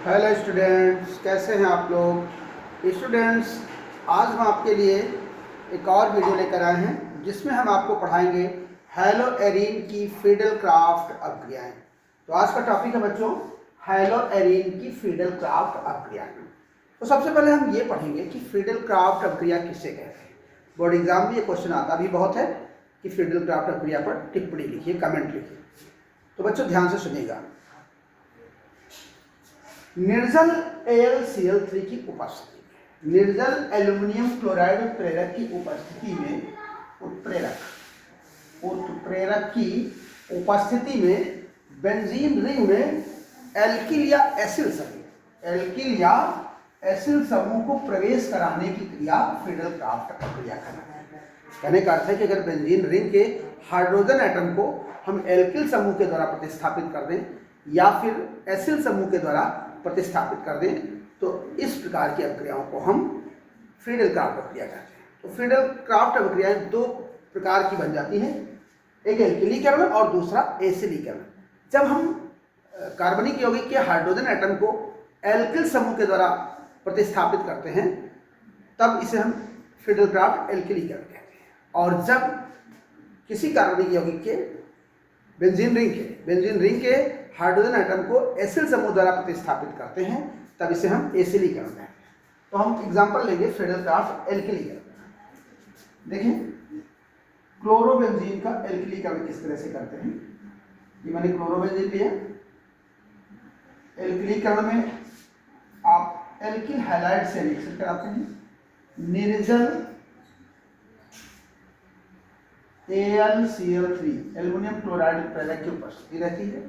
Hello students, कैसे हैं आप लोग। स्टूडेंट्स, आज हम आपके लिए एक और वीडियो लेकर आए हैं जिसमें हम आपको पढ़ाएंगे हेलो एरीन की फिडल क्राफ्ट अभिक्रियाएं। तो आज का टॉपिक है बच्चों हेलो एरीन की फिडल क्राफ्ट अभिक्रियाएं। तो सबसे पहले हम ये पढ़ेंगे कि फिडल क्राफ्ट अभिक्रिया किसे कहते हैं। बोर्ड एग्जाम में ये क्वेश्चन आता भी बहुत है कि फिडल क्राफ्ट अभिक्रिया पर टिप्पणी लिखिए, कमेंट लिखिए। तो बच्चों ध्यान से सुनिएगा। निर्जल AlCl3 की उपस्थिति में, निर्जल एल्यूमिनियम क्लोराइड उत्प्रेरक की उपस्थिति में, उत्प्रेरक की उपस्थिति में बेंजीन रिंग में एल्किल या एसिल समूह को प्रवेश कराने की क्रिया फिडल क्राफ्ट प्रक्रिया कहलाती है। कहने का अर्थ है कि अगर बेंजीन रिंग के हाइड्रोजन एटम को हम एल्किल समूह के द्वारा प्रतिस्थापित कर दें या फिर एसिल समूह के द्वारा प्रतिस्थापित कर दें तो इस प्रकार की अभिक्रियाओं को हम फिडल क्राफ्ट अभिक्रिया कहते हैं। तो फिडल क्राफ्ट अभिक्रियाएं दो प्रकार की बन जाती हैं, एक एल्किलीकरण और दूसरा एसिलीकरण। जब हम कार्बनिक यौगिक के हाइड्रोजन एटम को एल्किल समूह के द्वारा प्रतिस्थापित करते हैं तब इसे हम फिडल क्राफ्ट एल्किलीकरण कहते हैं, और जब किसी कार्बनिक यौगिक के बेंजीन रिंग के हाइड्रोजन एटम को एसिल समूह द्वारा प्रतिस्थापित करते हैं तब इसे हम एसिलीकरण कहते हैं। तो हम एग्जांपल लेंगे फिडल क्राफ्ट एल्किलीकरण। देखें क्लोरोबेंजीन का एल्किलीकरण किस तरह से करते हैं। ये मैंने क्लोरोबेंजीन लिया, एल्किलीकरण में आप एल्किल हैलाइड से रिएक्शन कराते हैं। निर्जल AlCl3 एल्युमिनियम क्लोराइड उत्प्रेरक की उपस्थिति रहती है।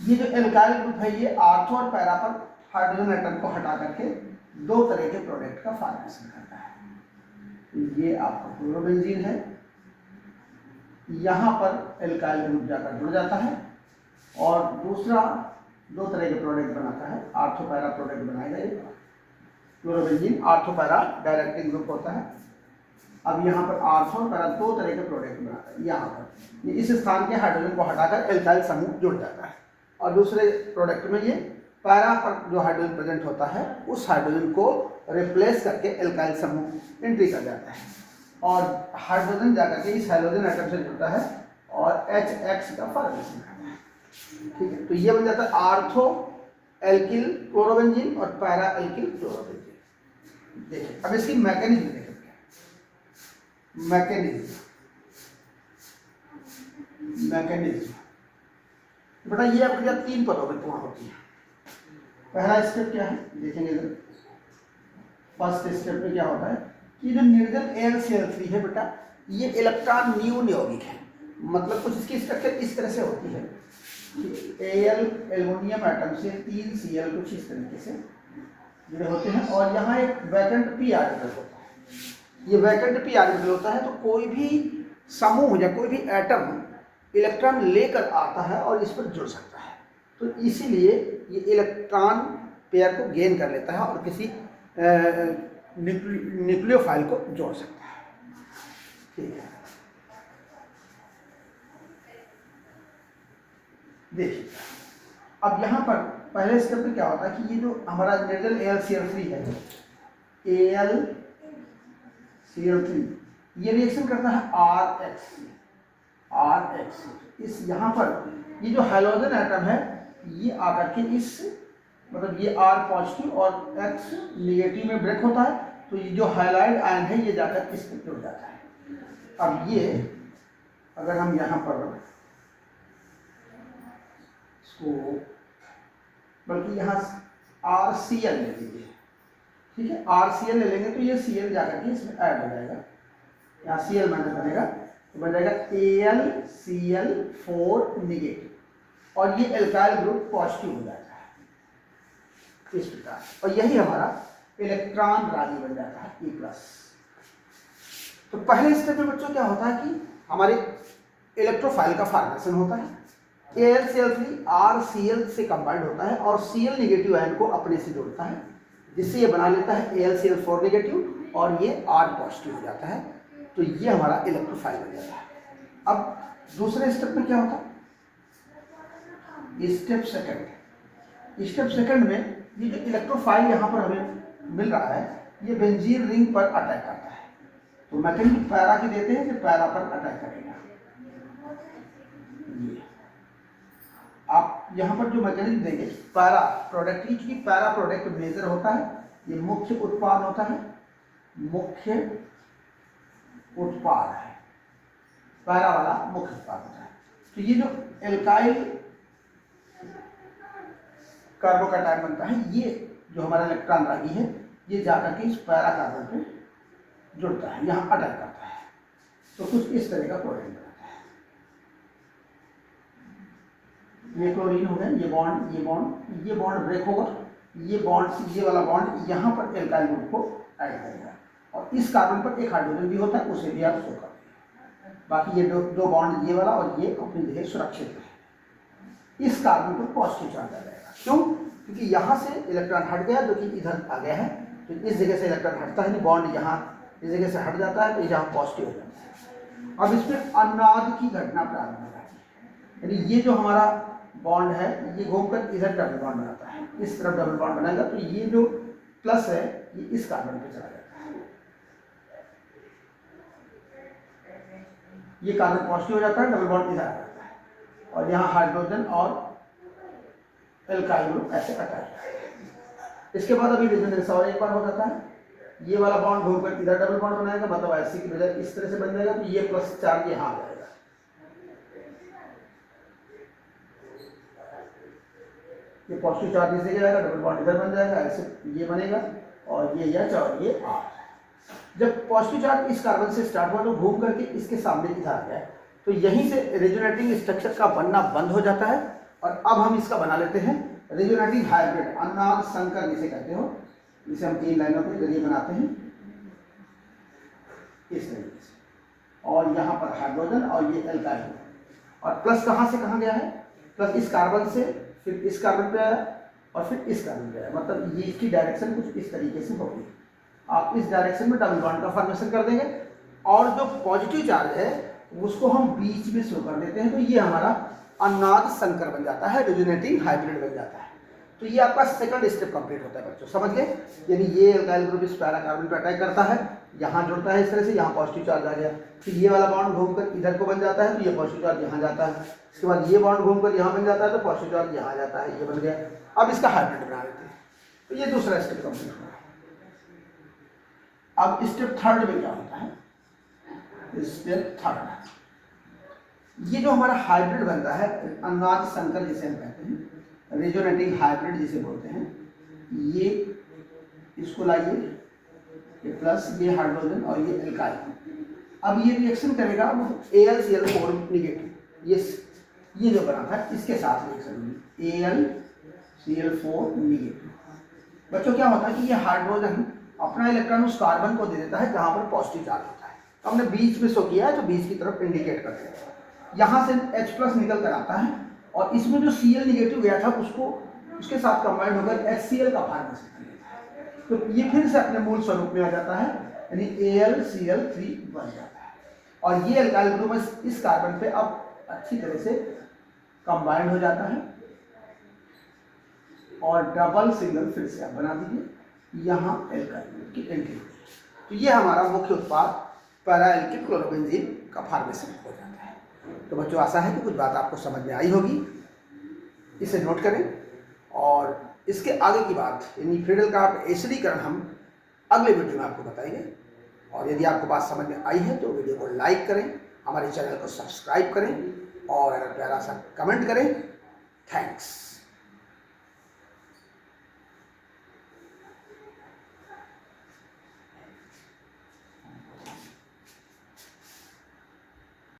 ये जो एल्काइल ग्रुप है ये आर्थो और पैरा पर हाइड्रोजन एटम को हटा करके दो तरह के प्रोडक्ट का फॉर्मेशन करता है। ये आपका क्लोरोबेंजीन है, यहाँ पर एल्काइल ग्रुप जाकर जुड़ जाता है और दूसरा दो तरह के प्रोडक्ट बनाता है, आर्थो पैरा प्रोडक्ट बनाएगा। ये chlorobenzene ortho para directing group होता है। अब यहाँ पर आर्थो और पैरा दो तरह के प्रोडक्ट बनाता है। यहाँ पर इस स्थान के हाइड्रोजन को हटाकर एल्काइल समूह जुड़ जाता है और दूसरे प्रोडक्ट में ये पैरा पर जो हाइड्रोजन प्रेजेंट होता है उस हाइड्रोजन को रिप्लेस करके एल्काइल समूह एंट्री कर जाता है और हाइड्रोजन जाकर के इस हाइड्रोजन एटम से जुड़ता है और HX का फॉर्मेशन करता है। ठीक है, तो ये बन जाता है आर्थो एल्किल क्लोरोबेंजीन और पैरा एल्किल क्लोरोबेंजीन। देखिए अब इसकी मैकेनिज्म देखें। मैकेनिज्म बेटा ये अभिक्रिया तीन पदों में पूर्ण होती है। पहला स्टेप क्या है देखेंगे इधर। फर्स्ट स्टेप में क्या होता है कि जो निर्जल AlCl3 है बेटा ये इलेक्ट्रॉन न्यून यौगिक है, मतलब कुछ इसकी स्ट्रक्चर इस तरह से होती है कि Al एल्युमिनियम एटम से 3 Cl कुछ इस तरीके से जुड़े होते हैं और यहाँ एक वैकेंट p ऑर्बिटल होता है। ये वैकेंट p ऑर्बिटल होता है तो कोई भी समूह या कोई भी एटम इलेक्ट्रॉन लेकर आता है और इस पर जुड़ सकता है, तो इसीलिए ये इलेक्ट्रॉन पेयर को गेन कर लेता है और किसी न्यूक्लियोफाइल को जोड़ सकता है। ठीक है, देखिए अब यहाँ पर पहले स्टेप में क्या होता है कि ये जो हमारा निर्जल AlCl3 है, AlCl3 ये रिएक्शन करता है RH। इस यहाँ पर ये जो हाइड्रोजन एटम है ये आकर के इस मतलब ये R पॉजिटिव और X निगेटिव में ब्रेक होता है, तो ये जो हाइलाइड आयन है ये जाकर इस पर जुड़ जाता है। अब ये अगर हम यहाँ पर इसको बल्कि यहाँ RCl ले लीजिए, ठीक है, RCl ले लेंगे तो ये Cl जाकर के इसमें ऐड हो जाएगा, यहाँ Cl माइनस बनेगा तो बन जाएगा AlCl4 निगेटिव और ये एल्काइल ग्रुप पॉजिटिव हो जाता है इस प्रकार, और यही हमारा इलेक्ट्रॉन राजी बन जाता है E+। तो पहले स्टेप में बच्चों क्या होता है कि हमारे इलेक्ट्रोफाइल का फॉर्मेशन होता है। AlCl3 RCl से कंबाइंड होता है और Cl निगेटिव आयन को अपने से जोड़ता है जिससे ये बना लेता है AlCl4 निगेटिव और ये R पॉजिटिव हो जाता है, तो ये हमारा इलेक्ट्रोफाइल बन जाता है। अब दूसरे स्टेप में क्या होता है, स्टेप सेकंड स्टेप सेकंड में ये जो इलेक्ट्रोफाइल यहाँ पर हमें मिल रहा है ये बेंजीन रिंग पर अटैक करता है। तो मैकेनिक पैरा की देते हैं कि पैरा पर अटैक करेगा। ये आप यहाँ पर जो मैकेनिक देंगे पैरा प्रोडक्ट की, चूंकि पैरा प्रोडक्ट मेजर होता है, ये मुख्य उत्पाद होता है, मुख्य उत्पाद है, पैरा वाला मुख्य उत्पाद होता है। तो ये जो एल्काइल कार्बोकैटायन बनता है, ये जो हमारा इलेक्ट्रॉन रागी है ये जाकर के इस पैरा कार्बन पे जुड़ता है, यहाँ अटैक करता है। तो कुछ इस तरह का प्रोडक्ट बनता है। ये क्लोरीन हो गया, ये बॉन्ड ब्रेक होगा, ये बॉन्ड, ये वाला बॉन्ड यहाँ पर एल्काइल ग्रुप को ऐड करेगा और इस कार्बन पर एक हाइड्रोजन भी होता है, उसे भी आप शो करते हैं। बाकी ये दो बॉन्ड ये वाला और ये अपनी जगह सुरक्षित है। इस कार्बन पर पॉजिटिव चार्ज आ जाएगा। क्यों? क्योंकि यहाँ से इलेक्ट्रॉन हट गया जो कि इधर आ गया है, तो इस जगह से इलेक्ट्रॉन हटता है नहीं, बॉन्ड यहाँ इस जगह से हट जाता है तो यहाँ पॉजिटिव हो जाता है। अब इसमें अनुनाद की घटना प्रारंभ हो जाती है, यानी ये जो हमारा बॉन्ड है ये घूमकर इधर डबल बॉन्ड बनाता है, इस तरफ डबल बॉन्ड बनाएगा, तो ये जो प्लस है ये इस कार्बन पे चला जाता है, ये कार्बन पॉजिटिव हो जाता है, डबल बॉन्ड इधर आ जाता है और यहाँ हाइड्रोजन और एल्काइल ग्रुप ऐसे अटैच है। इसके बाद अभी रेजोनेंस और एक बार हो जाता है, ये वाला बॉन्ड घूमकर इधर डबल बॉन्ड बनाएगा, मतलब ऐसे की बजाय इस तरह से बन जाएगा, तो ये प्लस चार्ज यहाँ आ जाएगा, ये पॉजिटिव चार्ज इस जगह आएगा, डबल बॉन्ड इधर बन जाएगा, ऐसे ये बनेगा और ये एच और ये आर। जब पॉजिटिव चार्ज इस कार्बन से स्टार्ट हुआ तो घूम करके इसके सामने इधर आ गया, तो यहीं से रेजोनेटिंग स्ट्रक्चर का बनना बंद हो जाता है और अब हम इसका बना लेते हैं रेजोनेटिंग हाइब्रिड, अनुनाद संकर जिसे कहते हो, जिसे हम 3 लाइनों के जरिए बनाते हैं इस तरीके से। और यहाँ पर हाइड्रोजन और ये एल्काइल, और प्लस कहाँ से कहाँ गया है, प्लस इस कार्बन से फिर इस कार्बन पे आया और फिर इस कार्बन पे आया, मतलब ये इसकी डायरेक्शन कुछ इस तरीके से होगी। आप इस डायरेक्शन में डबल बॉन्ड का फॉर्मेशन कर देंगे और जो पॉजिटिव चार्ज है उसको हम बीच में शो कर देते हैं, तो ये हमारा अनुनाद संकर बन जाता है, रेजोनेटिंग हाइब्रिड बन जाता है। तो ये आपका सेकंड स्टेप कंप्लीट होता है बच्चों, समझ गए? यानी ये एल्काइल ग्रुप इस पैरा कार्बन पे अटैक करता है, यहाँ जुड़ता है इस तरह से, यहाँ पॉजिटिव चार्ज आ गया, फिर ये वाला बॉन्ड घूमकर इधर को बन जाता है, तो ये पॉजिटिव चार्ज यहाँ जाता है, इसके बाद ये बॉन्ड घूमकर यहाँ बन जाता है, तो पॉजिटिव चार्ज यहाँ जाता है, ये बन गया। अब इसका हाइब्रिड बना लेते हैं, तो ये दूसरा स्टेप कंप्लीट हुआ। अब स्टेप थर्ड में क्या होता है? स्टेप थर्ड, ये जो हमारा हाइब्रिड बनता है, अनुनाद संकर जिसे हम कहते हैं, रेजोनेटिंग हाइब्रिड जिसे बोलते हैं, ये इसको लाइए, ये प्लस, ये हाइड्रोजन और ये एल्काइल, अब ये रिएक्शन करेगा AlCl4 निगेटिव, ये जो बना था इसके साथ रिएक्शन होगी, AlCl4 निगेटिव। बच्चों क्या होता है कि ये हाइड्रोजन अपना इलेक्ट्रॉन उस कार्बन को दे देता है जहां पर पॉजिटिव चार्ज होता है, तो हमने बीच में शो किया है, तो बीच की तरफ इंडिकेट करते हैं, यहाँ से H+ निकल कर आता है और इसमें जो Cl निगेटिव गया था उसको उसके साथ कंबाइंड होकर HCl का फॉर्मेशन कर लेता है, तो ये फिर से अपने मूल स्वरूप में आ जाता है, यानी AlCl3 बन जाता है और ये एल्काइल ग्रुप इस कार्बन पे अब अच्छी तरह से कंबाइंड हो जाता है और डबल सिंगल फिर से आप बना दीजिए, यहाँ एल्काइल ग्रुप की एंट्री। तो ये हमारा मुख्य उत्पाद पैरा एल्किल क्लोरोबेंजीन का फॉर्मेशन हो जाता है। तो बच्चों आशा है कि कुछ बात आपको समझ में आई होगी, इसे नोट करें और इसके आगे की बात यानी फ्रीडल-क्राफ्ट एसिडीकरण हम अगले वीडियो में आपको बताएंगे। और यदि आपको बात समझ में आई है तो वीडियो को लाइक करें, हमारे चैनल को सब्सक्राइब करें और अगर प्यारा सा कमेंट करें। थैंक्स।